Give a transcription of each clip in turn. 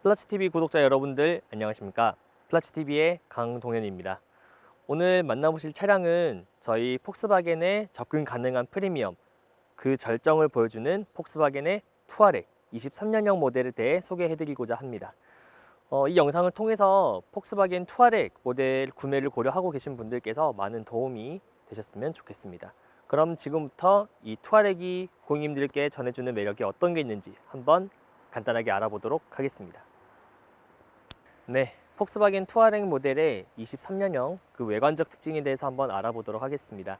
플라츠TV 구독자 여러분들 안녕하십니까? 플라츠TV의 강동현입니다. 오늘 만나보실 차량은 저희 폭스바겐의 접근 가능한 프리미엄, 그 절정을 보여주는 폭스바겐의 투아렉 23년형 모델에 대해 소개해드리고자 합니다. 이 영상을 통해서 폭스바겐 투아렉 모델 구매를 고려하고 계신 분들께서 많은 도움이 되셨으면 좋겠습니다. 그럼 지금부터 이 투아렉이 고객님들께 전해주는 매력이 어떤 게 있는지 한번 간단하게 알아보도록 하겠습니다. 네, 폭스바겐 투아렉 모델의 23년형 그 외관적 특징에 대해서 한번 알아보도록 하겠습니다.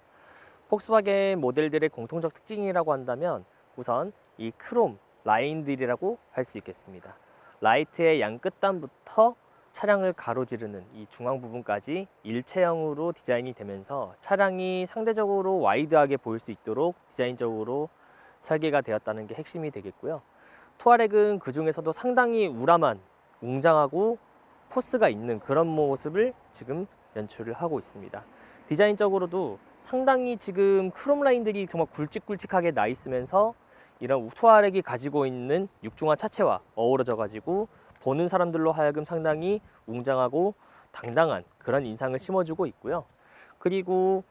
폭스바겐 모델들의 공통적 특징이라고 한다면 우선 이 크롬 라인들이라고 할 수 있겠습니다. 라이트의 양 끝단부터 차량을 가로지르는 이 중앙 부분까지 일체형으로 디자인이 되면서 차량이 상대적으로 와이드하게 보일 수 있도록 디자인적으로 설계가 되었다는 게 핵심이 되겠고요. 투아렉은 그 중에서도 상당히 우람한, 웅장하고 포스가 있는 그런 모습을 지금 연출을 하고 있습니다. 디자인적으로도 상당히 지금 크롬 라인들이 정말 굵직굵직하게 나 있으면서 이런 투아렉이 가지고 있는 육중한 차체와 어우러져 가지고 보는 사람들로 하여금 상당히 웅장하고 당당한 그런 인상을 심어주고 있고요. 그리고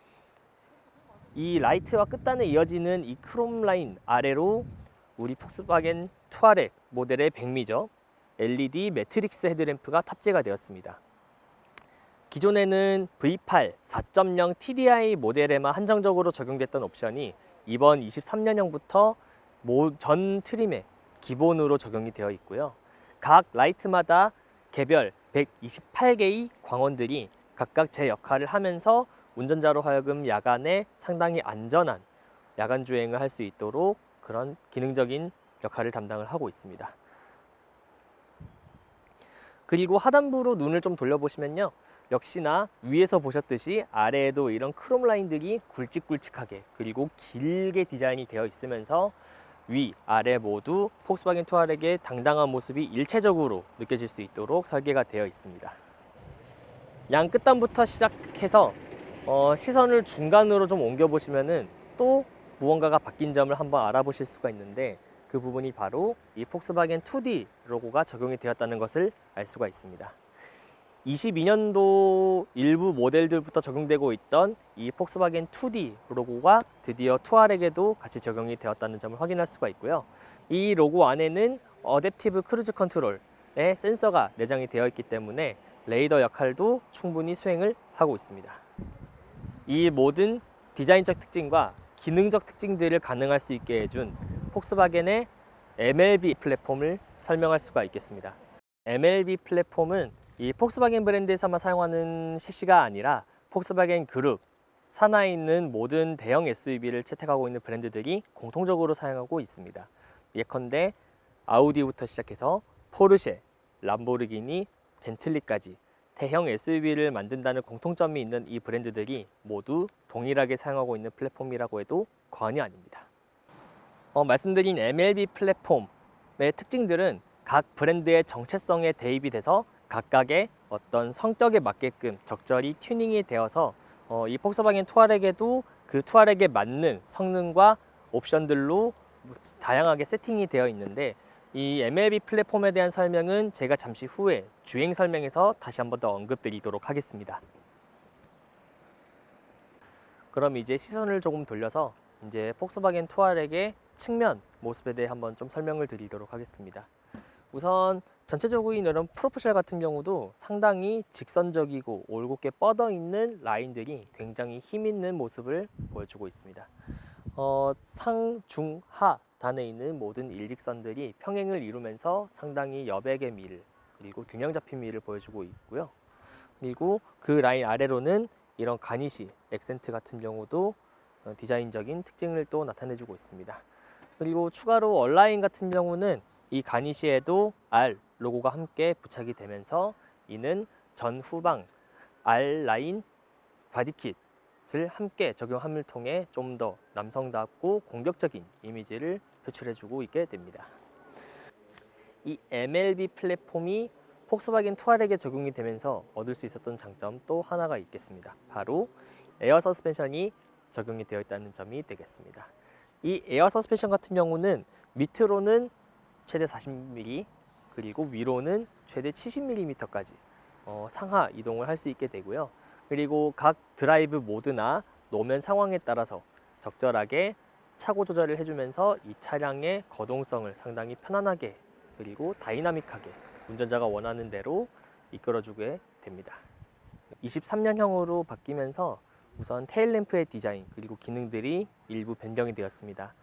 이 라이트와 끝단에 이어지는 이 크롬 라인 아래로 우리 폭스바겐 투아렉 모델의 백미적 LED 매트릭스 헤드램프가 탑재가 되었습니다. 기존에는 V8 4.0 TDI 모델에만 한정적으로 적용됐던 옵션이 이번 23년형부터 전 트림에 기본으로 적용이 되어 있고요. 각 라이트마다 개별 128개의 광원들이 각각 제 역할을 하면서 운전자로 하여금 야간에 상당히 안전한 야간 주행을 할 수 있도록 그런 기능적인 역할을 담당을 하고 있습니다. 그리고 하단부로 눈을 좀 돌려보시면요, 역시나 위에서 보셨듯이 아래에도 이런 크롬 라인들이 굵직굵직하게 그리고 길게 디자인이 되어 있으면서 위, 아래 모두 폭스바겐 투아렉의 당당한 모습이 일체적으로 느껴질 수 있도록 설계가 되어 있습니다. 양 끝단부터 시작해서 시선을 중간으로 좀 옮겨보시면은 또 무언가가 바뀐 점을 한번 알아보실 수가 있는데, 그 부분이 바로 이 폭스바겐 2D 로고가 적용이 되었다는 것을 알 수가 있습니다. 22년도 일부 모델들부터 적용되고 있던 이 폭스바겐 2D 로고가 드디어 투아렉에도 같이 적용이 되었다는 점을 확인할 수가 있고요. 이 로고 안에는 어댑티브 크루즈 컨트롤의 센서가 내장이 되어 있기 때문에 레이더 역할도 충분히 수행을 하고 있습니다. 이 모든 디자인적 특징과 기능적 특징들을 가능할 수 있게 해준 폭스바겐의 MLB 플랫폼을 설명할 수가 있겠습니다. MLB 플랫폼은 이 폭스바겐 브랜드에서만 사용하는 셰시가 아니라 폭스바겐 그룹 산하에 있는 모든 대형 SUV를 채택하고 있는 브랜드들이 공통적으로 사용하고 있습니다. 예컨대 아우디부터 시작해서 포르쉐, 람보르기니, 벤틀리까지 대형 SUV를 만든다는 공통점이 있는 이 브랜드들이 모두 동일하게 사용하고 있는 플랫폼이라고 해도 과언이 아닙니다. 말씀드린 MLB 플랫폼의 특징들은 각 브랜드의 정체성에 대입이 돼서 각각의 어떤 성격에 맞게끔 적절히 튜닝이 되어서 이 폭스바겐 투아렉에도 그 투아렉에 맞는 성능과 옵션들로 다양하게 세팅이 되어 있는데, 이 MLB 플랫폼에 대한 설명은 제가 잠시 후에 주행 설명에서 다시 한번 더 언급드리도록 하겠습니다. 그럼 이제 시선을 조금 돌려서 이제 폭스바겐 투아렉의 측면 모습에 대해 한번 좀 설명을 드리도록 하겠습니다. 우선 전체적으로 이런 프로포셜 같은 경우도 상당히 직선적이고 올곧게 뻗어 있는 라인들이 굉장히 힘 있는 모습을 보여주고 있습니다. 상, 중, 하 단에 있는 모든 일직선들이 평행을 이루면서 상당히 여백의 미를 그리고 균형 잡힌 미를 보여주고 있고요. 그리고 그 라인 아래로는 이런 가니쉬 액센트 같은 경우도 디자인적인 특징을 또 나타내주고 있습니다. 그리고 추가로 얼라인 같은 경우는 이 가니쉬에도 R 로고가 함께 부착이 되면서 이는 전 후방 R 라인 바디킷을 함께 적용함을 통해 좀 더 남성답고 공격적인 이미지를 표출해주고 있게 됩니다. 이 MLB 플랫폼이 폭스바겐 투아렉에 적용이 되면서 얻을 수 있었던 장점 또 하나가 있겠습니다. 바로 에어 서스펜션이 적용이 되어 있다는 점이 되겠습니다. 이 에어 서스펜션 같은 경우는 밑으로는 최대 40mm, 그리고 위로는 최대 70mm까지 상하 이동을 할 수 있게 되고요. 그리고 각 드라이브 모드나 노면 상황에 따라서 적절하게 차고 조절을 해주면서 이 차량의 거동성을 상당히 편안하게 그리고 다이나믹하게 운전자가 원하는 대로 이끌어주게 됩니다. 23년형으로 바뀌면서 우선 테일램프의 디자인 그리고 기능들이 일부 변경이 되었습니다.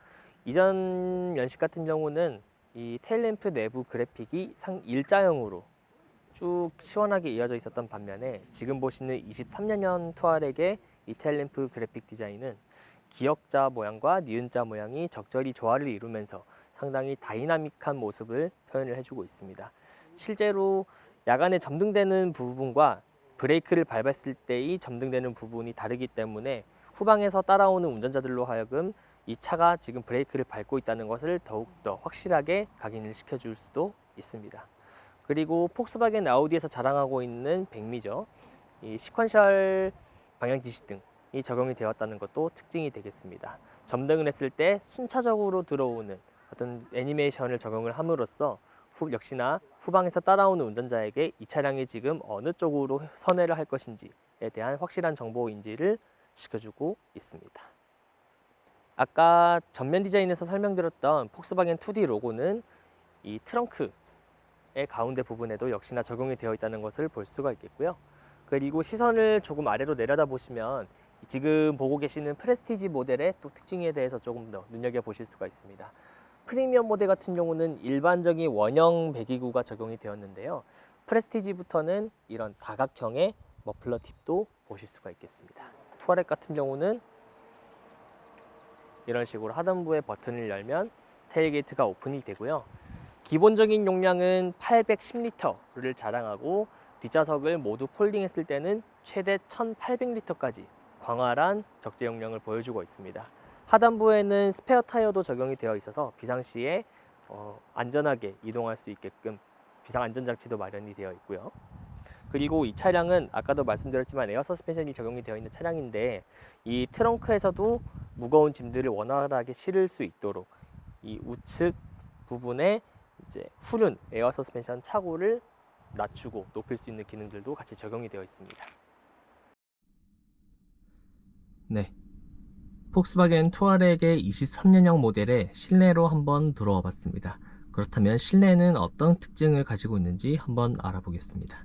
이전 연식 같은 경우는 이 테일램프 내부 그래픽이 일자형으로 쭉 시원하게 이어져 있었던 반면에 지금 보시는 23년형 투아렉의 이 테일램프 그래픽 디자인은 기역자 모양과 니은자 모양이 적절히 조화를 이루면서 상당히 다이나믹한 모습을 표현을 해주고 있습니다. 실제로 야간에 점등되는 부분과 브레이크를 밟았을 때의 점등되는 부분이 다르기 때문에 후방에서 따라오는 운전자들로 하여금 이 차가 지금 브레이크를 밟고 있다는 것을 더욱더 확실하게 각인을 시켜줄 수도 있습니다. 그리고 폭스바겐 아우디에서 자랑하고 있는 백미죠. 이 시퀀셜 방향 지시등이 적용이 되었다는 것도 특징이 되겠습니다. 점등을 했을 때 순차적으로 들어오는 어떤 애니메이션을 적용을 함으로써 역시나 후방에서 따라오는 운전자에게 이 차량이 지금 어느 쪽으로 선회를 할 것인지에 대한 확실한 정보 인지를 시켜주고 있습니다. 아까 전면 디자인에서 설명드렸던 폭스바겐 2D 로고는 이 트렁크의 가운데 부분에도 역시나 적용이 되어 있다는 것을 볼 수가 있겠고요. 그리고 시선을 조금 아래로 내려다 보시면 지금 보고 계시는 프레스티지 모델의 또 특징에 대해서 조금 더 눈여겨보실 수가 있습니다. 프리미엄 모델 같은 경우는 일반적인 원형 배기구가 적용이 되었는데요. 프레스티지부터는 이런 다각형의 머플러 팁도 보실 수가 있겠습니다. 투아렉 같은 경우는 이런 식으로 하단부의 버튼을 열면 테일게이트가 오픈이 되고요. 기본적인 용량은 810리터를 자랑하고 뒷좌석을 모두 폴딩했을 때는 최대 1800리터까지 광활한 적재 용량을 보여주고 있습니다. 하단부에는 스페어 타이어도 적용이 되어 있어서 비상시에 안전하게 이동할 수 있게끔 비상 안전장치도 마련이 되어 있고요. 그리고 이 차량은 아까도 말씀드렸지만 에어 서스펜션이 적용이 되어 있는 차량인데 이 트렁크에서도 무거운 짐들을 원활하게 실을 수 있도록 이 우측 부분에 이제 후륜 에어 서스펜션 차고를 낮추고 높일 수 있는 기능들도 같이 적용이 되어 있습니다. 네, 폭스바겐 투아렉의 23년형 모델의 실내로 한번 들어와 봤습니다. 그렇다면 실내는 어떤 특징을 가지고 있는지 한번 알아보겠습니다.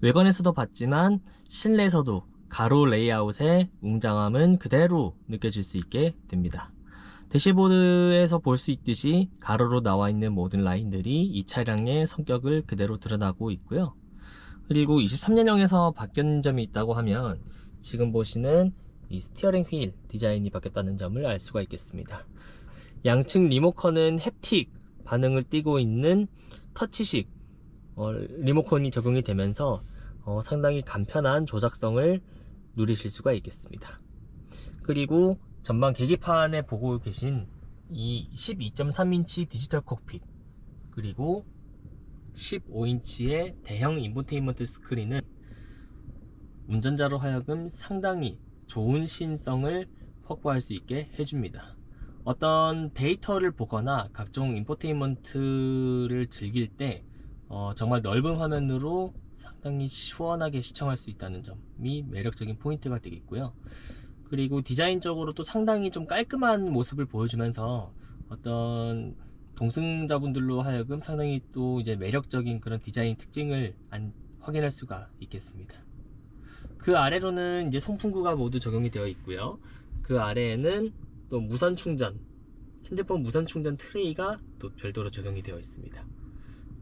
외관에서도 봤지만 실내에서도 가로 레이아웃의 웅장함은 그대로 느껴질 수 있게 됩니다. 대시보드에서 볼 수 있듯이 가로로 나와 있는 모든 라인들이 이 차량의 성격을 그대로 드러나고 있고요. 그리고 23년형에서 바뀐 점이 있다고 하면 지금 보시는 이 스티어링 휠 디자인이 바뀌었다는 점을 알 수가 있겠습니다. 양측 리모컨은 햅틱 반응을 띠고 있는 터치식 리모컨이 적용이 되면서 상당히 간편한 조작성을 누리실 수가 있겠습니다. 그리고 전방 계기판에 보고 계신 이 12.3인치 디지털 콕핏 그리고 15인치의 대형 인포테인먼트 스크린은 운전자로 하여금 상당히 좋은 시인성을 확보할 수 있게 해줍니다. 어떤 데이터를 보거나 각종 인포테인먼트를 즐길 때 정말 넓은 화면으로 상당히 시원하게 시청할 수 있다는 점이 매력적인 포인트가 되겠고요. 그리고 디자인적으로 또 상당히 좀 깔끔한 모습을 보여주면서 어떤 동승자분들로 하여금 상당히 또 이제 매력적인 그런 디자인 특징을 확인할 수가 있겠습니다. 그 아래로는 이제 송풍구가 모두 적용이 되어 있고요. 그 아래에는 또 무선 충전, 핸드폰 무선 충전 트레이가 또 별도로 적용이 되어 있습니다.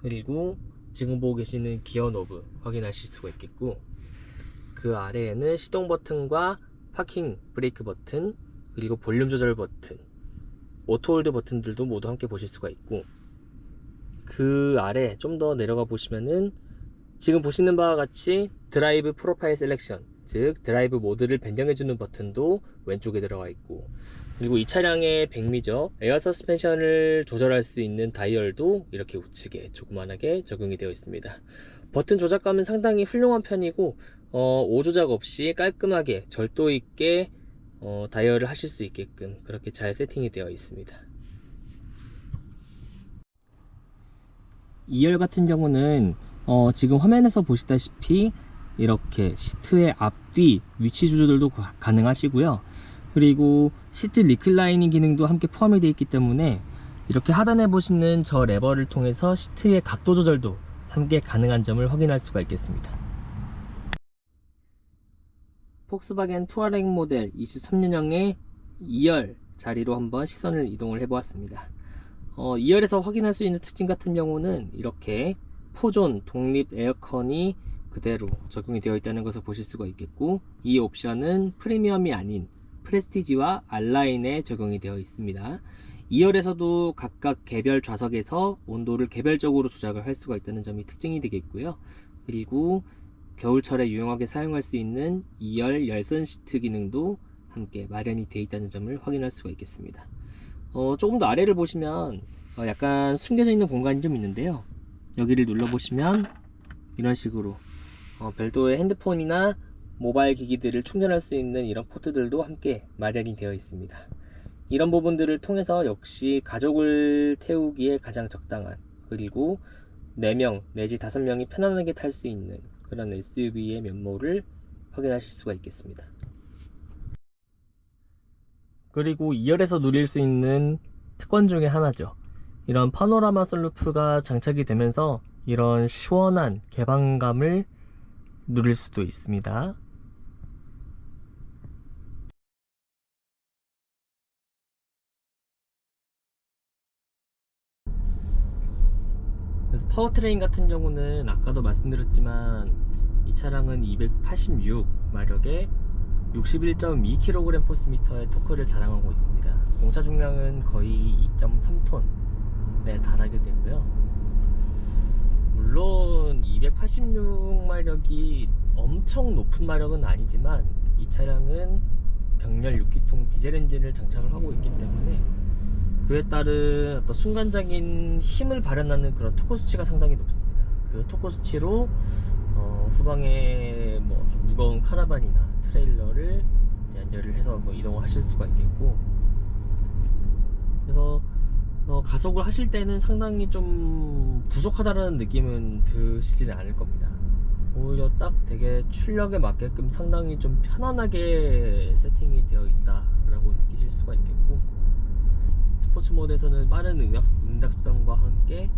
그리고 지금 보고 계시는 기어 노브 확인하실 수가 있겠고, 그 아래에는 시동 버튼과 파킹 브레이크 버튼, 그리고 볼륨 조절 버튼, 오토 홀드 버튼들도 모두 함께 보실 수가 있고, 그 아래 좀 더 내려가 보시면은 지금 보시는 바와 같이 드라이브 프로파일 셀렉션, 즉 드라이브 모드를 변경해주는 버튼도 왼쪽에 들어가 있고, 그리고 이 차량의 백미죠, 에어 서스펜션을 조절할 수 있는 다이얼도 이렇게 우측에 조그만하게 적용이 되어 있습니다. 버튼 조작감은 상당히 훌륭한 편이고 오조작 없이 깔끔하게 절도 있게 다이얼을 하실 수 있게끔 그렇게 잘 세팅이 되어 있습니다. 2열 같은 경우는 지금 화면에서 보시다시피 이렇게 시트의 앞뒤 위치 조절도 가능하시고요. 그리고 시트 리클라이닝 기능도 함께 포함이 되어 있기 때문에 이렇게 하단에 보시는 저 레버를 통해서 시트의 각도 조절도 함께 가능한 점을 확인할 수가 있겠습니다. 폭스바겐 투아렉 모델 23년형의 2열 자리로 한번 시선을 이동을 해 보았습니다. 2열에서 확인할 수 있는 특징 같은 경우는 이렇게 포존 독립 에어컨이 그대로 적용이 되어 있다는 것을 보실 수가 있겠고, 이 옵션은 프리미엄이 아닌 프레스티지와 알라인에 적용이 되어 있습니다. 2열에서도 각각 개별 좌석에서 온도를 개별적으로 조작을 할 수가 있다는 점이 특징이 되겠고요. 그리고 겨울철에 유용하게 사용할 수 있는 2열 열선 시트 기능도 함께 마련이 되어 있다는 점을 확인할 수가 있겠습니다. 조금 더 아래를 보시면 약간 숨겨져 있는 공간이 좀 있는데요. 여기를 눌러보시면 이런 식으로 별도의 핸드폰이나 모바일 기기들을 충전할 수 있는 이런 포트들도 함께 마련이 되어 있습니다. 이런 부분들을 통해서 역시 가족을 태우기에 가장 적당한, 그리고 4명 내지 5명이 편안하게 탈 수 있는 그런 SUV의 면모를 확인하실 수가 있겠습니다. 그리고 2열에서 누릴 수 있는 특권 중에 하나죠. 이런 파노라마 선루프가 장착이 되면서 이런 시원한 개방감을 누릴 수도 있습니다. 그래서 파워트레인 같은 경우는 아까도 말씀드렸지만 이 차량은 286마력의 61.2kgm/m의 토크를 자랑하고 있습니다. 공차 중량은 거의 2.3톤에 달하게 되고요. 물론 286마력이 엄청 높은 마력은 아니지만 이 차량은 병렬 6기통 디젤 엔진을 장착을 하고 있기 때문에 그에 따른 어떤 순간적인 힘을 발현하는 그런 토크 수치가 상당히 높습니다. 그 토크 수치로 후방에 뭐 좀 무거운 카라반이나 트레일러를 연결을 해서 이동을 하실 수가 있겠고, 그래서 가속을 하실 때는 상당히 좀 부족하다는 느낌은 드시지는 않을 겁니다. 오히려 딱 되게 출력에 맞게끔 상당히 좀 편안하게 세팅이 되어 있다 라고 느끼실 수가 있겠고, 스포츠 모드에서는 빠른 응답성과 함께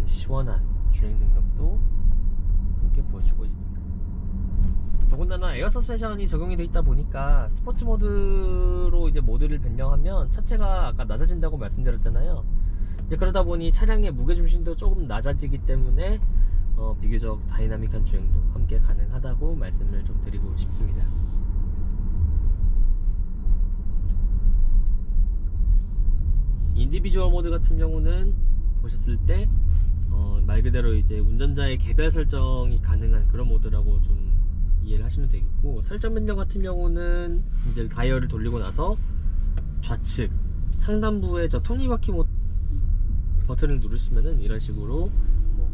시원한 주행 능력도 함께 보여주고 있습니다. 더군다나 에어 서스펜션이 적용이 되어 있다 보니까 스포츠 모드로 이제 모드를 변경하면 차체가 아까 낮아진다고 말씀드렸잖아요. 이제 그러다 보니 차량의 무게중심도 조금 낮아지기 때문에 비교적 다이나믹한 주행도 함께 가능하다고 말씀을 좀 드리고 싶습니다. 인디비주얼 모드 같은 경우는 보셨을 때 말 그대로 이제 운전자의 개별 설정이 가능한 그런 모드라고 좀 이해를 하시면 되겠고, 설정 변경 같은 경우는 이제 다이얼을 돌리고 나서 좌측 상단부에 저 톱니바퀴 버튼을 누르시면은 이런 식으로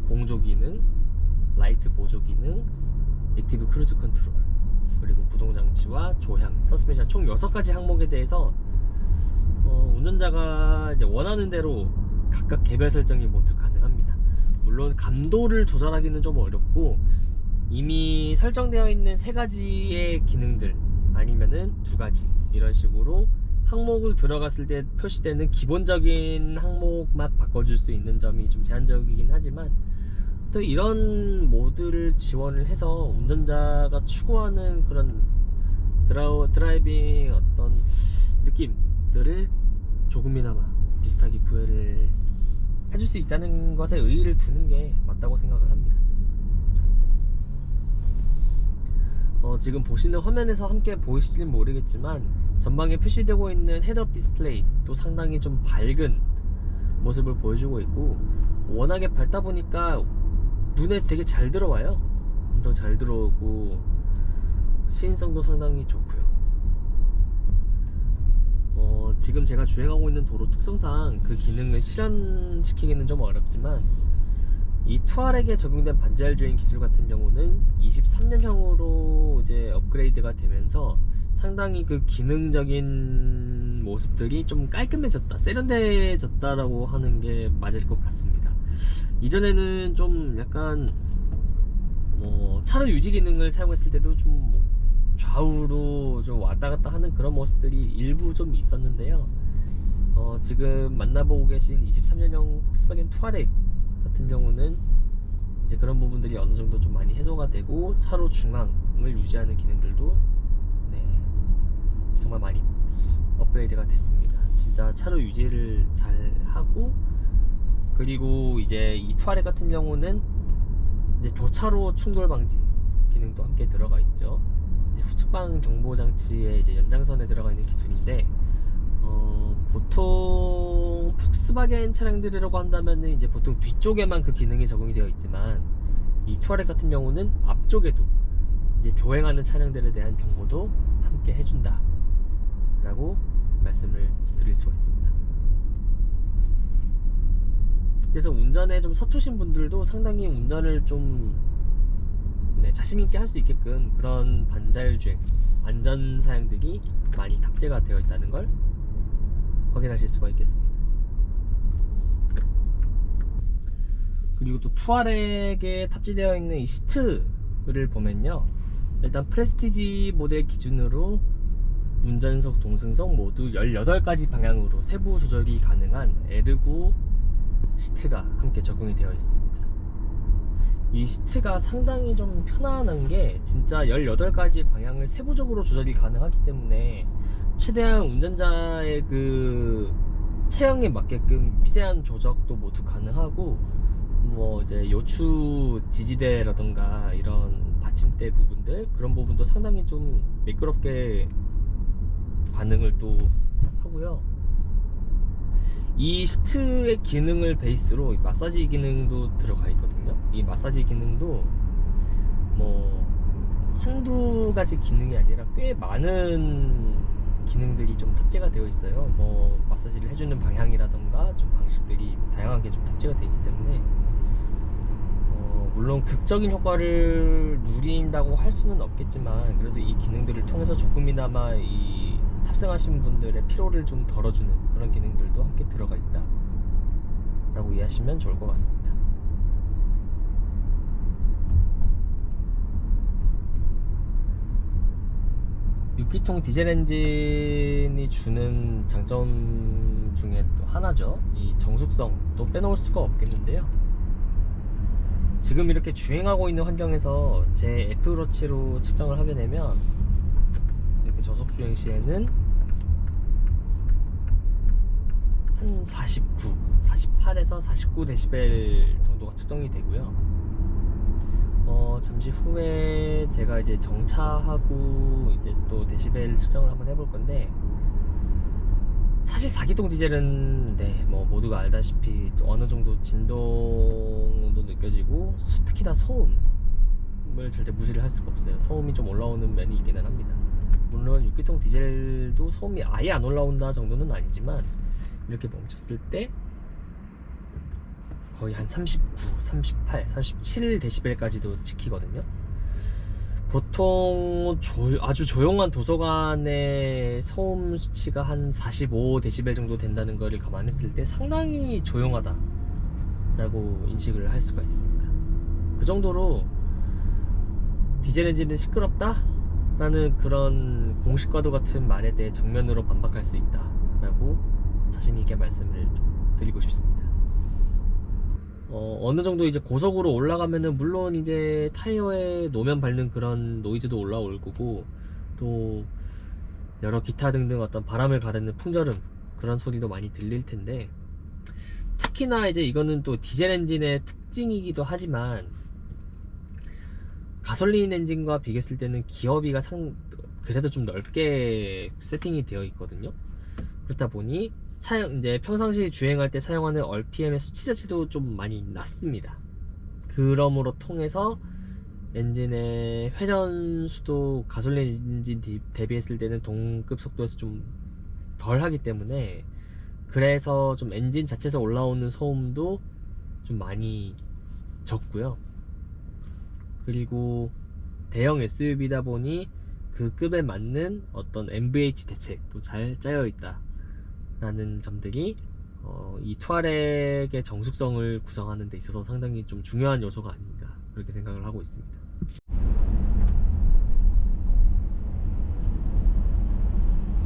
공조 기능, 라이트 보조 기능, 액티브 크루즈 컨트롤, 그리고 구동 장치와 조향, 서스펜션 총 6가지 항목에 대해서 운전자가 이제 원하는 대로 각각 개별 설정이 모두 가능합니다. 물론 감도를 조절하기는 좀 어렵고, 이미 설정되어 있는 3가지의 기능들 아니면은 2가지 이런 식으로 항목을 들어갔을 때 표시되는 기본적인 항목만 바꿔줄 수 있는 점이 좀 제한적이긴 하지만, 또 이런 모드를 지원을 해서 운전자가 추구하는 그런 드라이빙 어떤 느낌들을 조금이나마 비슷하게 구현을 해줄 수 있다는 것에 의의를 두는 게 맞다고 생각을 합니다. 지금 보시는 화면에서 함께 보이실지는 모르겠지만 전방에 표시되고 있는 헤드업 디스플레이도 상당히 좀 밝은 모습을 보여주고 있고, 워낙에 밝다 보니까 눈에 되게 잘 들어와요. 엄청 잘 들어오고 시인성도 상당히 좋고요. 지금 제가 주행하고 있는 도로 특성상 그 기능을 실현시키기는 좀 어렵지만, 이 투아렉에 적용된 반자율 주행 기술 같은 경우는 23년형으로 이제 업그레이드가 되면서 상당히 그 기능적인 모습들이 좀 깔끔해졌다, 세련돼졌다라고 하는 게 맞을 것 같습니다. 이전에는 좀 약간 뭐 차로 유지 기능을 사용했을 때도 좀 좌우로 좀 왔다 갔다 하는 그런 모습들이 일부 좀 있었는데요. 지금 만나보고 계신 23년형 폭스바겐 투아렉 같은 경우는 이제 그런 부분들이 어느 정도 좀 많이 해소가 되고 차로 중앙을 유지하는 기능들도 네, 정말 많이 업그레이드가 됐습니다. 진짜 차로 유지를 잘 하고, 그리고 이제 이 투아렉 같은 경우는 이제 교차로 충돌 방지 기능도 함께 들어가 있죠. 이제 후측방 경보 장치의 이제 연장선에 들어가 있는 기준인데, 보통 폭스바겐 차량들이라고 한다면은 이제 보통 뒤쪽에만 그 기능이 적용이 되어 있지만, 이 투아렉 같은 경우는 앞쪽에도 이제 조행하는 차량들에 대한 경고도 함께 해준다 라고 말씀을 드릴 수가 있습니다. 그래서 운전에 좀 서투신 분들도 상당히 운전을 좀 자신있게 할 수 있게끔 그런 반자율주행 안전 사양들이 많이 탑재가 되어 있다는 걸 확인하실 수가 있겠습니다. 그리고 또 투아렉에 탑재되어 있는 이 시트를 보면요, 일단 프레스티지 모델 기준으로 운전석, 동승석 모두 18가지 방향으로 세부 조절이 가능한 에르고 시트가 함께 적용이 되어 있습니다. 이 시트가 상당히 좀 편안한 게, 진짜 18가지 방향을 세부적으로 조절이 가능하기 때문에 최대한 운전자의 그 체형에 맞게끔 미세한 조작도 모두 가능하고, 뭐 이제 요추 지지대라던가 이런 받침대 부분들, 그런 부분도 상당히 좀 매끄럽게 반응을 또 하고요. 이 시트의 기능을 베이스로 마사지 기능도 들어가 있거든요. 이 마사지 기능도 뭐 한두 가지 기능이 아니라 꽤 많은 기능들이 좀 탑재가 되어 있어요. 뭐 마사지를 해주는 방향이라던가 좀 방식들이 다양하게 좀 탑재가 되어 있기 때문에 물론 극적인 효과를 누린다고 할 수는 없겠지만, 그래도 이 기능들을 통해서 조금이나마 이 탑승하신 분들의 피로를 좀 덜어주는 그런 기능들도 함께 들어가 있다 라고 이해하시면 좋을 것 같습니다. (6기통) 디젤 엔진이 주는 장점 중에 또 하나죠. 이 정숙성도 빼놓을 수가 없겠는데요. 지금 이렇게 주행하고 있는 환경에서 제 애플워치로 측정을 하게 되면, 이렇게 저속 주행 시에는 한 48에서 49dB 정도가 측정이 되고요. 잠시 후에 제가 이제 정차하고 이제 또 데시벨 측정을 한번 해볼 건데, 사실 4기통 디젤은 뭐 모두가 알다시피 어느 정도 진동도 느껴지고, 특히나 소음을 절대 무시를 할 수가 없어요. 소음이 좀 올라오는 면이 있기는 합니다. 물론 6기통 디젤도 소음이 아예 안 올라온다 정도는 아니지만, 이렇게 멈췄을 때 거의 한 39, 38, 37dB까지도 지키거든요. 보통 아주 조용한 도서관의 소음 수치가 한 45dB 정도 된다는 것을 감안했을 때 상당히 조용하다 라고 인식을 할 수가 있습니다. 그 정도로 디젤 엔진은 시끄럽다 라는 그런 공식과도 같은 말에 대해 정면으로 반박할 수 있다 라고 자신있게 말씀을 좀 드리고 싶습니다. 어느 정도 이제 고속으로 올라가면은 물론 이제 타이어에 노면 밟는 그런 노이즈도 올라올 거고, 또 여러 기타 등등 어떤 바람을 가르는 풍절음, 그런 소리도 많이 들릴 텐데, 특히나 이제 이거는 또 디젤 엔진의 특징이기도 하지만, 가솔린 엔진과 비교했을 때는 기어비가 그래도 좀 넓게 세팅이 되어 있거든요. 그렇다 보니 이제 평상시 주행할 때 사용하는 RPM의 수치 자체도 좀 많이 낮습니다. 그러므로 통해서 엔진의 회전수도 가솔린 엔진 대비했을 때는 동급 속도에서 좀 덜 하기 때문에, 그래서 좀 엔진 자체에서 올라오는 소음도 좀 많이 적고요. 그리고 대형 SUV다 보니 그 급에 맞는 어떤 MVH 대책도 잘 짜여 있다 라는 점들이 이 투아렉의 정숙성을 구성하는 데 있어서 상당히 좀 중요한 요소가 아닌가 그렇게 생각을 하고 있습니다.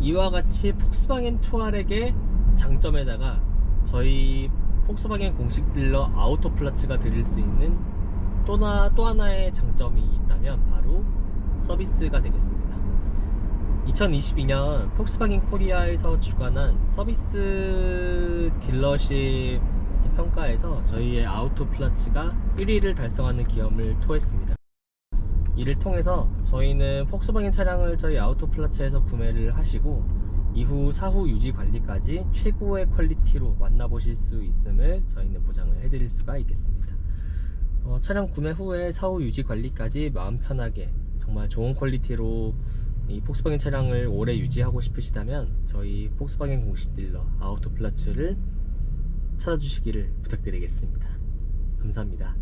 이와 같이 폭스바겐 투아렉의 장점에다가 저희 폭스바겐 공식 딜러 아우토플라츠가 드릴 수 있는 또 하나의 장점이 있다면 바로 서비스가 되겠습니다. 2022년 폭스바겐 코리아에서 주관한 서비스 딜러십 평가에서 저희의 아우토플라츠가 1위를 달성하는 기염을 토했습니다. 이를 통해서 저희는 폭스바겐 차량을 저희 아우토플라츠에서 구매를 하시고 이후 사후 유지 관리까지 최고의 퀄리티로 만나보실 수 있음을 저희는 보장을 해드릴 수가 있겠습니다. 차량 구매 후에 사후 유지 관리까지 마음 편하게 정말 좋은 퀄리티로 이 폭스바겐 차량을 오래 유지하고 싶으시다면 저희 폭스바겐 공식 딜러 아우토플라츠를 찾아주시기를 부탁드리겠습니다. 감사합니다.